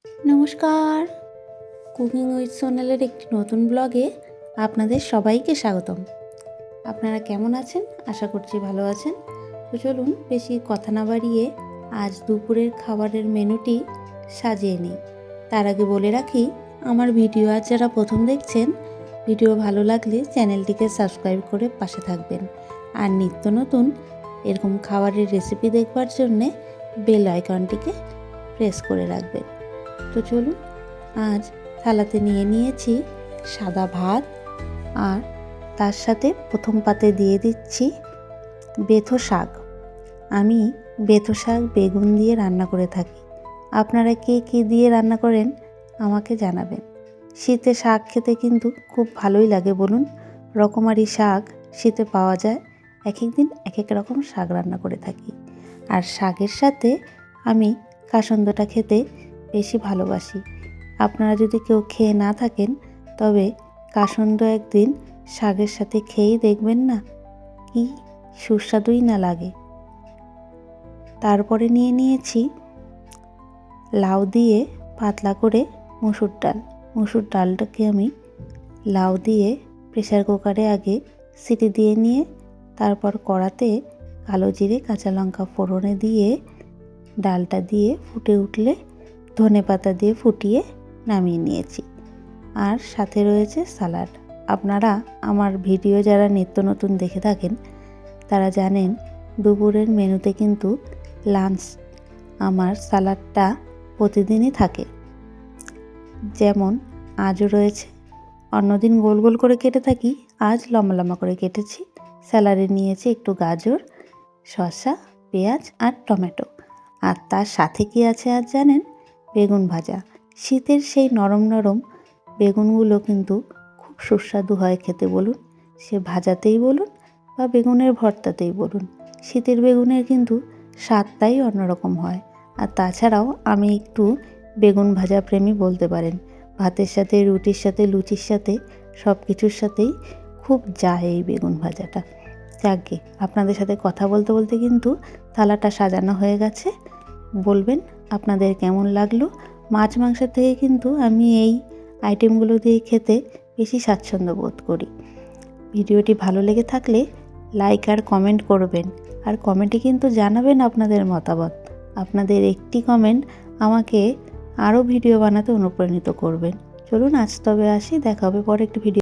নমস্কার, cooking with সোনালের একটি নতুন ব্লগে আপনাদের সবাইকে স্বাগতম। আপনারা কেমন আছেন? আশা করছি ভালো আছেন। তো চলুন বেশি কথা না বাড়িয়ে আজ দুপুরের খাবারের মেনুটি সাজিয়ে নিই। তার আগে বলে রাখি, আমার ভিডিও আজ যারা প্রথম দেখছেন, ভিডিও ভালো লাগলে চ্যানেলটিকে সাবস্ক্রাইব করে পাশে থাকবেন। আর নিত্য নতুন এরকম খাবারের রেসিপি দেখবার জন্যে বেল আইকনটিকে প্রেস করে রাখবেন। তো চলুন, আজ থালাতে নিয়ে নিয়েছি সাদা ভাত, আর তার সাথে প্রথম পাতে দিয়ে দিচ্ছি বেথো শাক। আমি বেথো শাক বেগুন দিয়ে রান্না করে থাকি। আপনারা কে কী দিয়ে রান্না করেন আমাকে জানাবেন। শীতে শাক খেতে কিন্তু খুব ভালোই লাগে বলুন। রকমারি শাক শীতে পাওয়া যায়, এক এক দিন এক এক রকম শাক রান্না করে থাকি। আর শাকের সাথে আমি কাসুন্দটা খেতে বেশি ভালোবাসি। আপনারা যদি কেউ খেয়ে না থাকেন, তবে কাসুন্দ একদিন শাকের সাথে খেয়েই দেখবেন না, কি সুস্বাদুই না লাগে। তারপরে নিয়ে নিয়েছি লাউ দিয়ে পাতলা করে মুসুর ডাল। মুসুর ডালটাকে আমি লাউ দিয়ে প্রেসার কুকারে আগে সিটি দিয়ে নিয়ে তারপর কড়াতে কালো জিরে কাঁচা লঙ্কা ফোড়নে দিয়ে ডালটা দিয়ে ফুটে উঠলে ধনেপাতা দিয়ে ফুটিয়ে নামিয়ে নিয়েছি। আর সাথে রয়েছে সালাড। আপনারা আমার ভিডিও যারা নিত্য নতুন দেখে থাকেন তারা জানেন দুপুরের মেনুতে কিন্তু লাঞ্চ আমার সালাডটা প্রতিদিনই থাকে। যেমন আজও রয়েছে, অন্যদিন গোল গোল করে কেটে থাকি, আজ লম্বা লম্বা করে কেটেছি। স্যালাডে নিয়েছি একটু গাজর, শসা, পেঁয়াজ আর টমেটো। আর তার সাথে কি আছে আজ জানেন? বেগুন ভাজা। শীতের সেই নরম নরম বেগুনগুলো কিন্তু খুব সুস্বাদু হয় খেতে বলুন, সে ভাজাতেই বলুন বা বেগুনের ভর্তাতেই বলুন। শীতের বেগুনের কিন্তু স্বাদটাই অন্যরকম হয়। আর তাছাড়াও আমি একটু বেগুন ভাজা প্রেমী বলতে পারেন। ভাতের সাথে, রুটির সাথে, লুচির সাথে সব কিছুর সাথেই খুব যায় এই বেগুন ভাজাটা। যাকগে, আপনাদের সাথে কথা বলতে বলতে কিন্তু থালাটা সাজানো হয়ে গেছে। বলবেন আপনাদের কেমন লাগলো। মাছ মাংসের থেকে কিন্তু আমি এই আইটেমগুলো দিয়ে খেতে বেশি স্বাচ্ছন্দ্য বোধ করি। ভিডিওটি ভালো লেগে থাকলে লাইক আর কমেন্ট করবেন। আর কমেন্টে কিন্তু জানাবেন আপনাদের মতামত। আপনাদের একটি কমেন্ট আমাকে আরও ভিডিও বানাতে অনুপ্রাণিত করবেন। চলুন আজ তবে আসি, দেখা হবে পরে একটি ভিডিও।